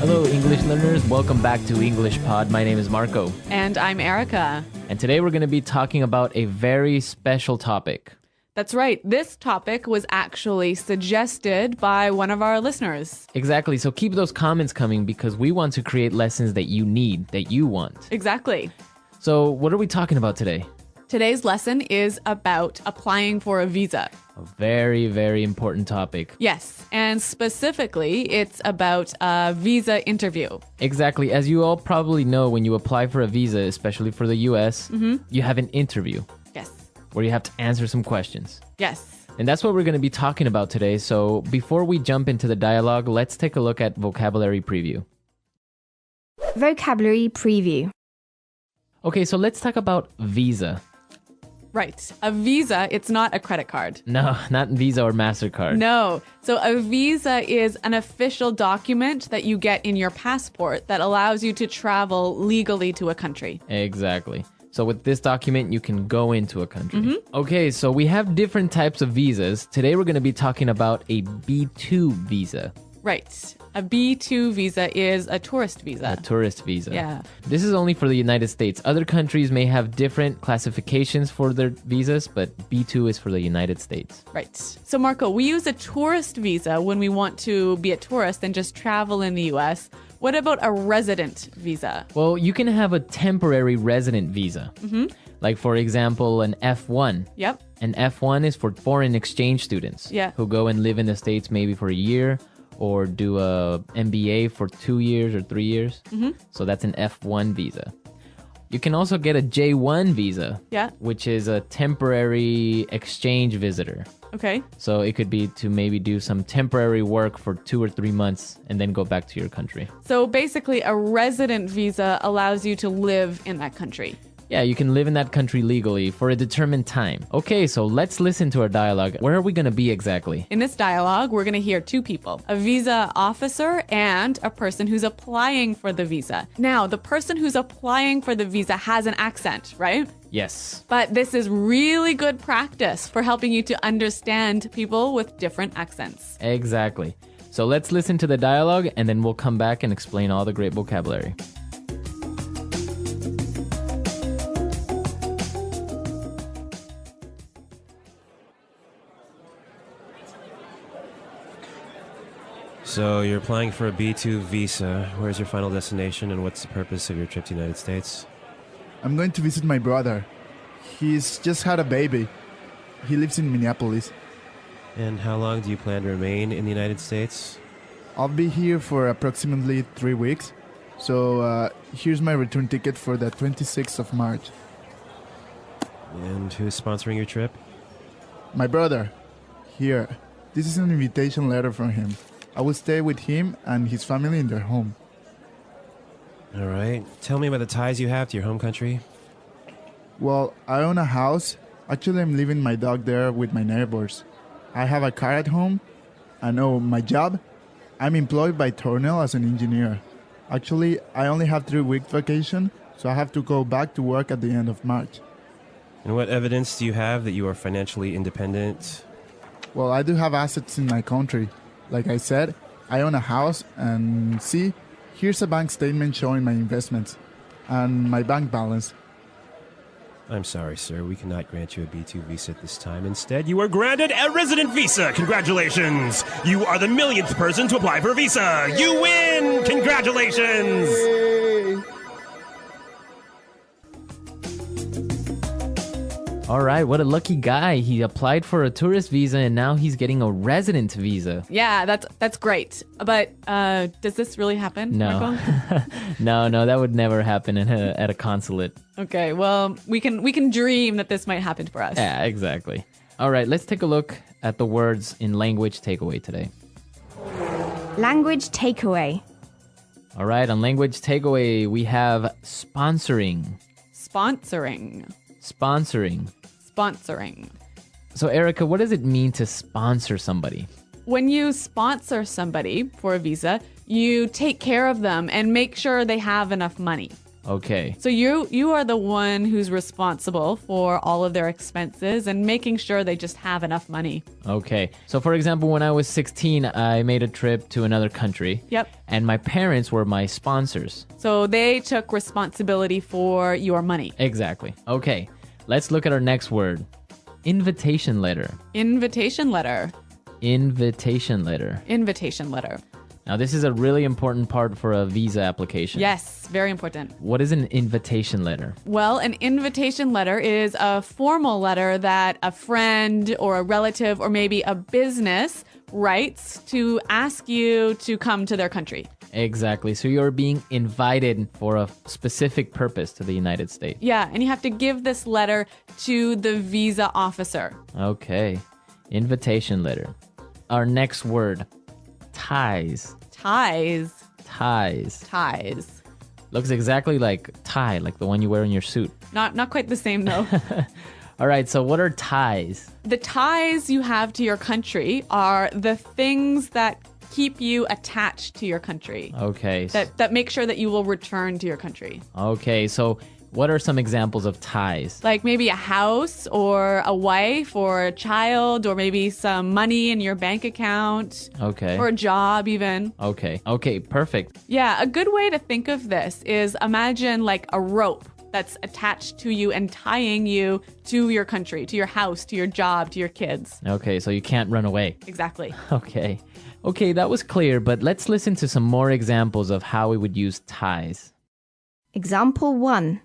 Hello, English learners. Welcome back to English Pod. My name is Marco. And I'm Erica. And today we're going to be talking about a very special topic. That's right. This topic was actually suggested by one of our listeners. Exactly. So keep those comments coming because we want to create lessons that you need, that you want. Exactly. So what are we talking about today? Today's lesson is about applying for a visa. A very, very important topic. Yes, and specifically, it's about a visa interview. Exactly. As you all probably know, when you apply for a visa, especially for the US, you have an interview. Yes. Where you have to answer some questions. Yes. And that's what we're going to be talking about today. So before we jump into the dialogue, let's take a look at vocabulary preview. Vocabulary preview. Okay, so let's talk about visa. Right. A visa, it's not a credit card. No, not Visa or MasterCard. No. So a visa is an official document that you get in your passport that allows you to travel legally to a country. Exactly. So with this document, you can go into a country. Okay, so we have different types of visas. Today, we're going to be talking about a B2 visa. Right. A B2 visa is a tourist visa. A tourist visa. Yeah. This is only for the United States. Other countries may have different classifications for their visas, but B2 is for the United States. Right. So, Marco, we use a tourist visa when we want to be a tourist and just travel in the U.S. What about a resident visa? Well, you can have a temporary resident visa. Like, for example, an F1. Yep. An F1 is for foreign exchange students who go and live in the States maybe for a year or do a MBA for 2 years or 3 years. So that's an F1 visa. You can also get a J1 visa, which is a temporary exchange visitor. Okay. So it could be to maybe do some temporary work for 2 or 3 months and then go back to your country. So basically, a resident visa allows you to live in that country. Yeah, you can live in that country legally for a determined time. Okay, so let's listen to our dialogue. Where are we going to be exactly? In this dialogue, we're going to hear two people, a visa officer and a person who's applying for the visa. Now, the person who's applying for the visa has an accent, right? Yes. But this is really good practice for helping you to understand people with different accents. Exactly. So let's listen to the dialogue and then we'll come back and explain all the great vocabulary. So you're applying for a B2 visa. Where's your final destination and what's the purpose of your trip to the United States? I'm going to visit my brother. He's just had a baby. He lives in Minneapolis. And how long do you plan to remain in the United States? I'll be here for approximately 3 weeks. So here's my return ticket for the 26th of March. And who's sponsoring your trip? My brother. Here. This is an invitation letter from him. I will stay with him and his family in their home. All right. Tell me about the ties you have to your home country. Well, I own a house. Actually, I'm leaving my dog there with my neighbors. I have a car at home. And my job? I'm employed by Tornell as an engineer. Actually, I only have 3 weeks vacation, so I have to go back to work at the end of March. And what evidence do you have that you are financially independent? Well, I do have assets in my country. Like I said, I own a house and see, here's a bank statement showing my investments and my bank balance. I'm sorry, sir. We cannot grant you a B2 visa at this time. Instead, you are granted a resident visa. Congratulations! You are the millionth person to apply for a visa. You win! Congratulations! All right, what a lucky guy. He applied for a tourist visa and now he's getting a resident visa. Yeah, that's great. But does this really happen, No. Marco? No, that would never happen at a consulate. Okay, well, we can dream that this might happen for us. Yeah, exactly. All right, let's take a look at the words in language takeaway today. Language takeaway. All right, on language takeaway, we have sponsoring. Sponsoring. Sponsoring. Sponsoring. So, Erica, what does it mean to sponsor somebody? When you sponsor somebody for a visa, you take care of them and make sure they have enough money. Okay. So you are the one who's responsible for all of their expenses and making sure they just have enough money. Okay. So, for example, when I was 16, I made a trip to another country. Yep. And my parents were my sponsors. So they took responsibility for your money. Exactly. Okay. Let's look at our next word. Invitation letter. Invitation letter. Invitation letter. Invitation letter. Now, this is a really important part for a visa application. Yes, very important. What is an invitation letter? Well, an invitation letter is a formal letter that a friend or a relative or maybe a business writes to ask you to come to their country. Exactly. So you're being invited for a specific purpose to the United States. Yeah, and you have to give this letter to the visa officer. Okay. Invitation letter. Our next word. Ties. Ties. Ties. Ties. Looks exactly like tie, like the one you wear in your suit. Not quite the same though. All right, so what are ties? The ties you have to your country are the things that keep you attached to your country. Okay. That make sure that you will return to your country. Okay, so what are some examples of ties? Like maybe a house or a wife or a child or maybe some money in your bank account. Okay. Or a job even. Okay. Okay, perfect. Yeah, a good way to think of this is imagine like a rope that's attached to you and tying you to your country, to your house, to your job, to your kids. Okay, so you can't run away. Exactly. Okay. Okay, that was clear, but let's listen to some more examples of how we would use ties. Example 1.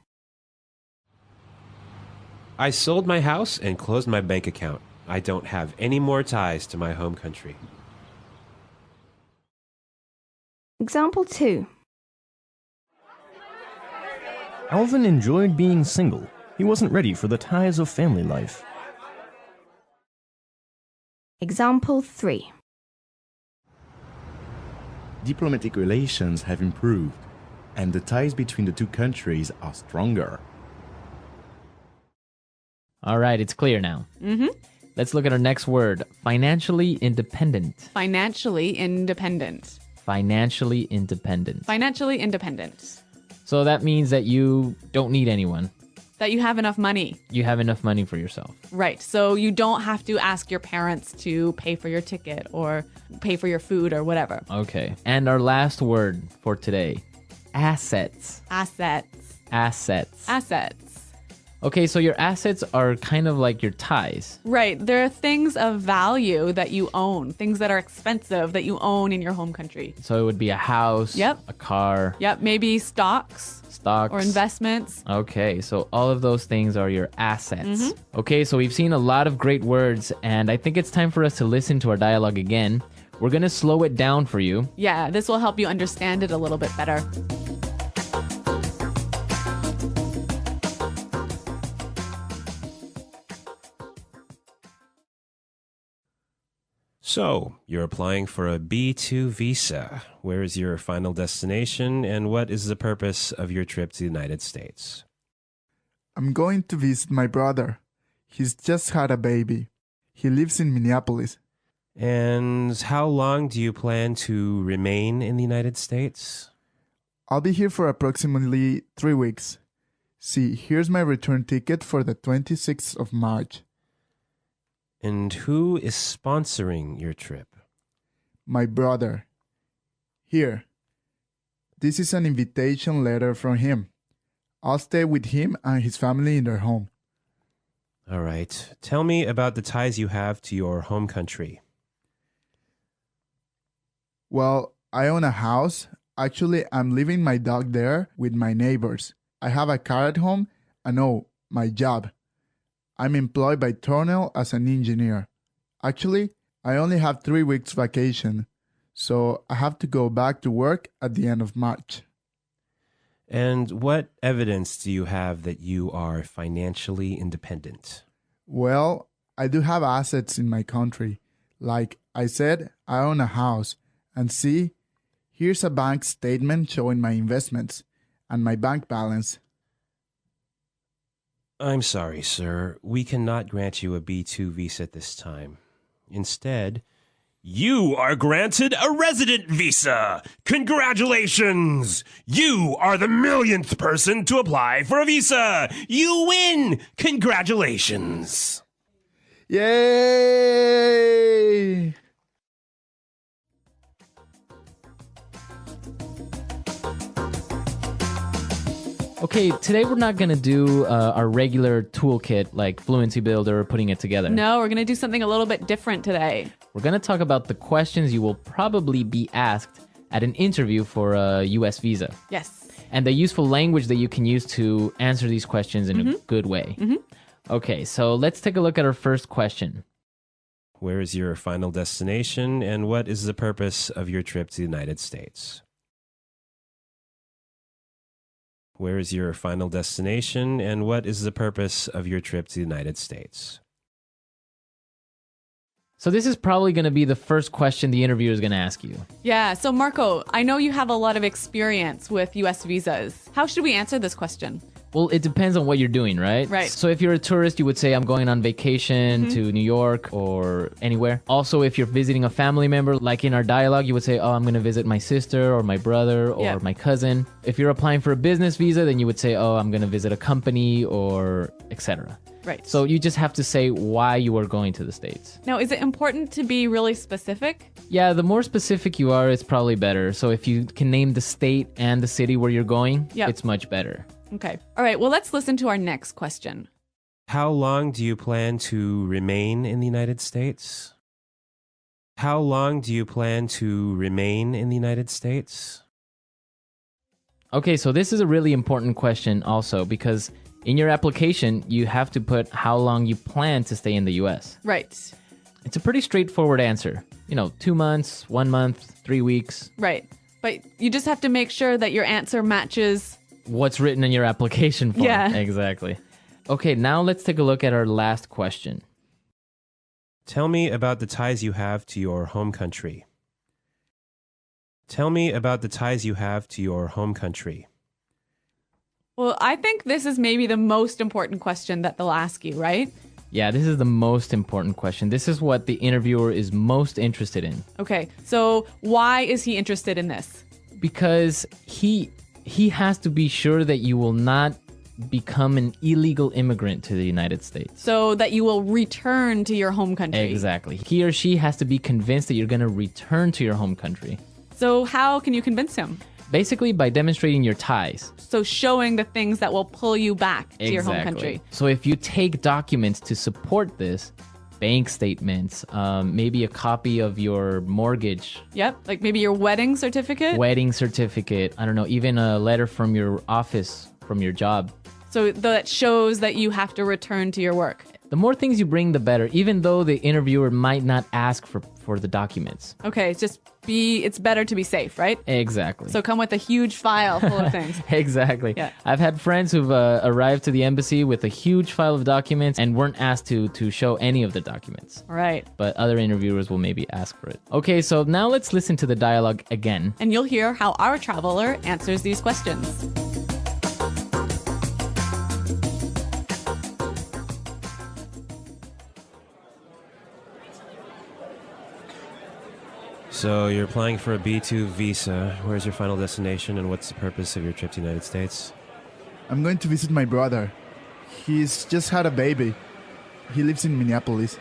I sold my house and closed my bank account. I don't have any more ties to my home country. Example 2. Alvin enjoyed being single. He wasn't ready for the ties of family life. Example 3. Diplomatic relations have improved, and the ties between the two countries are stronger. All right, it's clear now. Mm-hmm. Let's look at our next word. Financially independent. Financially independent. Financially independent. Financially independent. So that means that you don't need anyone. That you have enough money. You have enough money for yourself. Right. So you don't have to ask your parents to pay for your ticket or pay for your food or whatever. Okay. And our last word for today. Assets. Assets. Assets. Assets. Okay, so your assets are kind of like your ties. Right. There are things of value that you own, things that are expensive that you own in your home country. So it would be a house, Yep. a car, Yep. Maybe stocks stocks, or investments. Okay, so all of those things are your assets. Okay, so we've seen a lot of great words, and I think it's time for us to listen to our dialogue again. We're going to slow it down for you. Yeah, this will help you understand it a little bit better. So, you're applying for a B2 visa. Where is your final destination, and what is the purpose of your trip to the United States? I'm going to visit my brother. He's just had a baby. He lives in Minneapolis. And how long do you plan to remain in the United States? I'll be here for approximately 3 weeks. See, here's my return ticket for the 26th of March. And who is sponsoring your trip? My brother. Here. This is an invitation letter from him. I'll stay with him and his family in their home. All right. Tell me about the ties you have to your home country. Well, I own a house. Actually, I'm leaving my dog there with my neighbors. I have a car at home and my job. I'm employed by Tornell as an engineer. Actually, I only have 3 weeks vacation, so I have to go back to work at the end of March. And what evidence do you have that you are financially independent? Well, I do have assets in my country. Like I said, I own a house. And see, here's a bank statement showing my investments and my bank balance. I'm sorry, sir. We cannot grant you a B2 visa at this time. Instead, You are granted a resident visa. Congratulations! You are the millionth person to apply for a visa. You win! Congratulations! Yay! Okay, today we're not going to do our regular toolkit like Fluency Builder, putting it together. No, we're going to do something a little bit different today. We're going to talk about the questions you will probably be asked at an interview for a U.S. visa. Yes. And the useful language that you can use to answer these questions in a good way. Okay, so let's take a look at our first question. Where is your final destination, and what is the purpose of your trip to the United States? Where is your final destination, and what is the purpose of your trip to the United States? So this is probably going to be the first question the interviewer is going to ask you. Yeah, so Marco, I know you have a lot of experience with U.S. visas. How should we answer this question? Well, it depends on what you're doing, right? Right. So if you're a tourist, you would say, I'm going on vacation to New York or anywhere. Also, if you're visiting a family member, like in our dialogue, you would say, oh, I'm going to visit my sister or my brother or my cousin. If you're applying for a business visa, then you would say, oh, I'm going to visit a company or etc. Right. So you just have to say why you are going to the States. Now, is it important to be really specific? Yeah, the more specific you are, it's probably better. So if you can name the state and the city where you're going, it's much better. Okay. All right. Well, let's listen to our next question. How long do you plan to remain in the United States? How long do you plan to remain in the United States? Okay, so this is a really important question also because in your application, you have to put how long you plan to stay in the U.S. Right. It's a pretty straightforward answer. 2 months, 1 month, 3 weeks. Right. But you just have to make sure that your answer matches what's written in your application form. Yeah. Exactly. Okay, now let's take a look at our last question. Tell me about the ties you have to your home country. Tell me about the ties you have to your home country. Well, I think this is maybe the most important question that they'll ask you, right? Yeah, this is the most important question. This is what the interviewer is most interested in. Okay, so why is he interested in this? Because he has to be sure that you will not become an illegal immigrant to the United States. So that you will return to your home country. Exactly. He or she has to be convinced that you're going to return to your home country. So how can you convince him? Basically by demonstrating your ties. So showing the things that will pull you back to your home country. So if you take documents to support this, bank statements, maybe a copy of your mortgage. Yep, like maybe your wedding certificate. I don't know, even a letter from your office, from your job. So that shows that you have to return to your work. The more things you bring, the better, even though the interviewer might not ask for the documents. Okay, it's better to be safe, right? Exactly. So come with a huge file full of things. Exactly. Yeah. I've had friends who've arrived to the embassy with a huge file of documents and weren't asked to show any of the documents. All right. But other interviewers will maybe ask for it. Okay, so now let's listen to the dialogue again. And you'll hear how our traveler answers these questions. So you're applying for a B2 visa. Where's your final destination, and what's the purpose of your trip to the United States? I'm going to visit my brother. He's just had a baby. He lives in Minneapolis.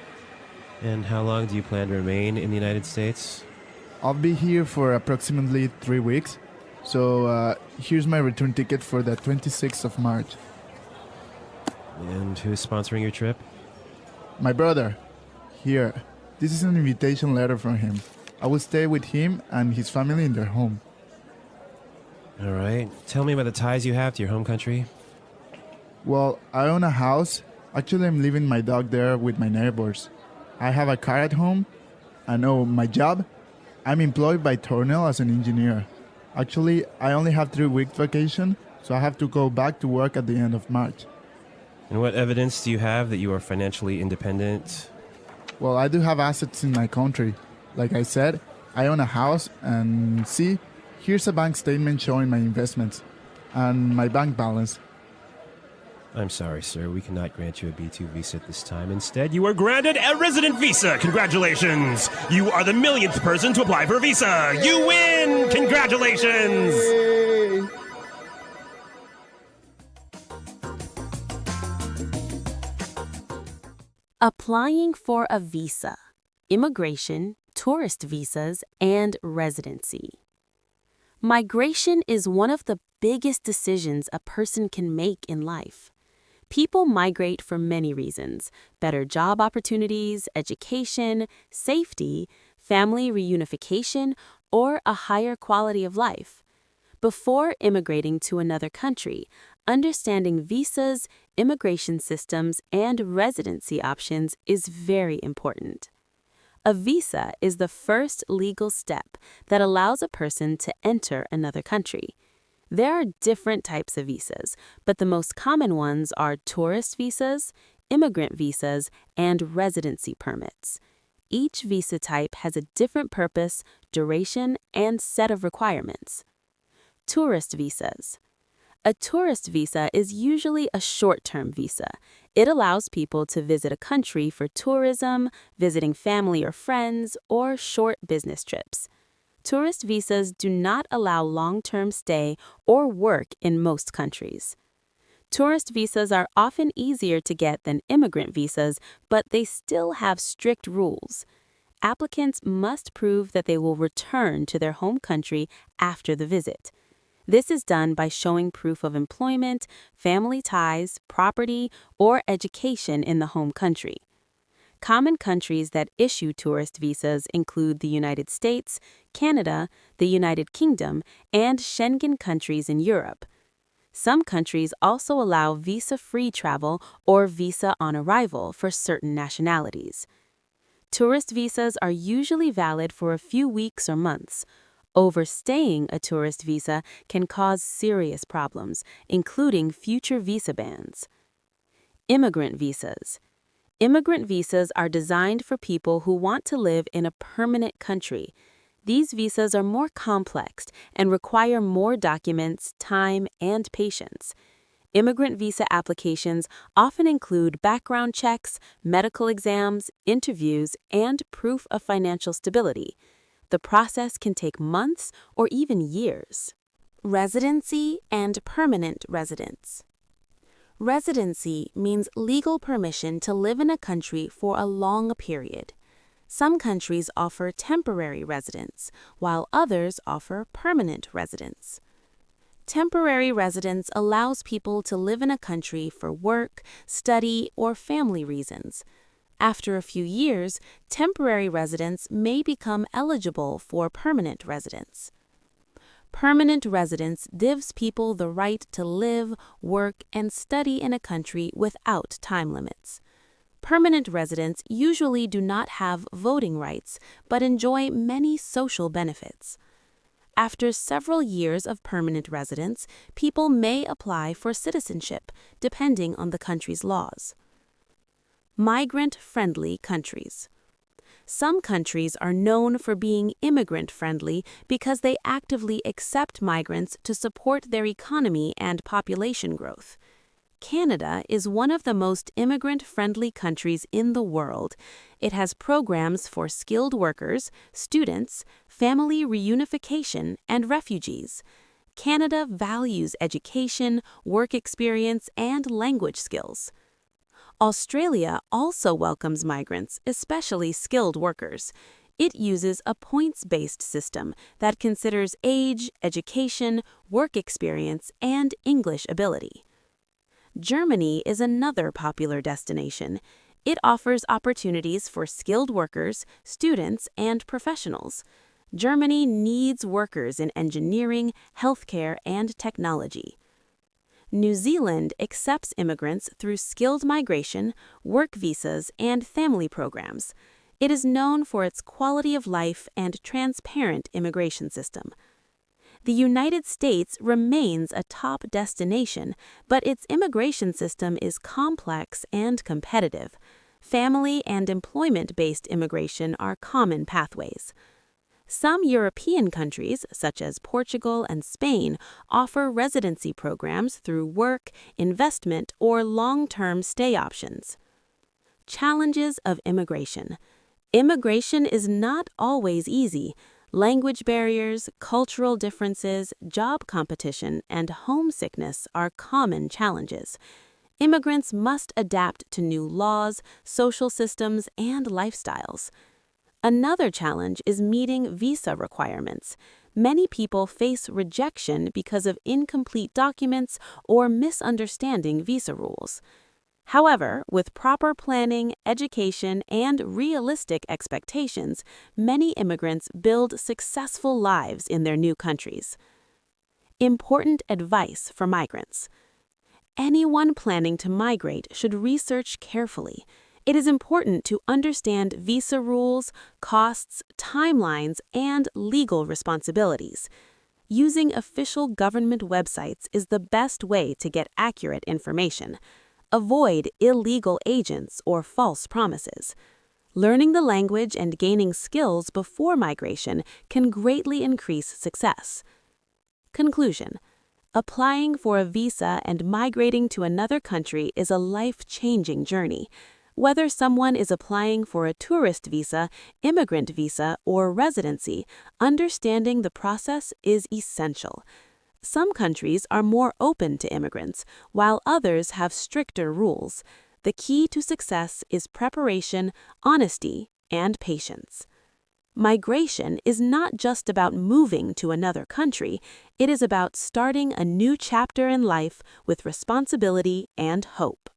And how long do you plan to remain in the United States? I'll be here for approximately 3 weeks. So here's my return ticket for the 26th of March. And who's sponsoring your trip? My brother. Here. This is an invitation letter from him. I will stay with him and his family in their home. All right. Tell me about the ties you have to your home country. Well, I own a house. Actually, I'm leaving my dog there with my neighbors. I have a car at home. And my job? I'm employed by Tornell as an engineer. Actually, I only have 3 weeks vacation, so I have to go back to work at the end of March. And what evidence do you have that you are financially independent? Well, I do have assets in my country. Like I said, I own a house, and see, here's a bank statement showing my investments and my bank balance. I'm sorry, sir. We cannot grant you a B2 visa at this time. Instead, you are granted a resident visa. Congratulations. You are the millionth person to apply for a visa. You win. Congratulations. Yay! Applying for a visa, immigration, tourist visas, and residency. Migration is one of the biggest decisions a person can make in life. People migrate for many reasons: better job opportunities, education, safety, family reunification, or a higher quality of life. Before immigrating to another country, understanding visas, immigration systems, and residency options is very important. A visa is the first legal step that allows a person to enter another country. There are different types of visas, but the most common ones are tourist visas, immigrant visas, and residency permits. Each visa type has a different purpose, duration, and set of requirements. Tourist visas. A tourist visa is usually a short-term visa. It allows people to visit a country for tourism, visiting family or friends, or short business trips. Tourist visas do not allow long-term stay or work in most countries. Tourist visas are often easier to get than immigrant visas, but they still have strict rules. Applicants must prove that they will return to their home country after the visit. This is done by showing proof of employment, family ties, property, or education in the home country. Common countries that issue tourist visas include the United States, Canada, the United Kingdom, and Schengen countries in Europe. Some countries also allow visa-free travel or visa on arrival for certain nationalities. Tourist visas are usually valid for a few weeks or months. Overstaying a tourist visa can cause serious problems, including future visa bans. Immigrant visas. Immigrant visas are designed for people who want to live in a permanent country. These visas are more complex and require more documents, time, and patience. Immigrant visa applications often include background checks, medical exams, interviews, and proof of financial stability. The process can take months or even years. Residency and permanent residence. Residency means legal permission to live in a country for a long period. Some countries offer temporary residence, while others offer permanent residence. Temporary residence allows people to live in a country for work, study, or family reasons. After a few years, temporary residents may become eligible for permanent residence. Permanent residence gives people the right to live, work, and study in a country without time limits. Permanent residents usually do not have voting rights, but enjoy many social benefits. After several years of permanent residence, people may apply for citizenship, depending on the country's laws. Migrant-friendly countries. Some countries are known for being immigrant-friendly because they actively accept migrants to support their economy and population growth. Canada is one of the most immigrant-friendly countries in the world. It has programs for skilled workers, students, family reunification, and refugees. Canada values education, work experience, and language skills. Australia also welcomes migrants, especially skilled workers. It uses a points-based system that considers age, education, work experience, and English ability. Germany is another popular destination. It offers opportunities for skilled workers, students, and professionals. Germany needs workers in engineering, healthcare, and technology. New Zealand accepts immigrants through skilled migration, work visas, and family programs. It is known for its quality of life and transparent immigration system. The United States remains a top destination, but its immigration system is complex and competitive. Family and employment-based immigration are common pathways. Some European countries, such as Portugal and Spain, offer residency programs through work, investment, or long-term stay options. Challenges of immigration. Immigration is not always easy. Language barriers, cultural differences, job competition, and homesickness are common challenges. Immigrants must adapt to new laws, social systems, and lifestyles. Another challenge is meeting visa requirements. Many people face rejection because of incomplete documents or misunderstanding visa rules. However, with proper planning, education, and realistic expectations, many immigrants build successful lives in their new countries. Important advice for migrants. Anyone planning to migrate should research carefully. It is important to understand visa rules, costs, timelines, and legal responsibilities. Using official government websites is the best way to get accurate information. Avoid illegal agents or false promises. Learning the language and gaining skills before migration can greatly increase success. Conclusion. Applying for a visa and migrating to another country is a life-changing journey. Whether someone is applying for a tourist visa, immigrant visa, or residency, understanding the process is essential. Some countries are more open to immigrants, while others have stricter rules. The key to success is preparation, honesty, and patience. Migration is not just about moving to another country, it is about starting a new chapter in life with responsibility and hope.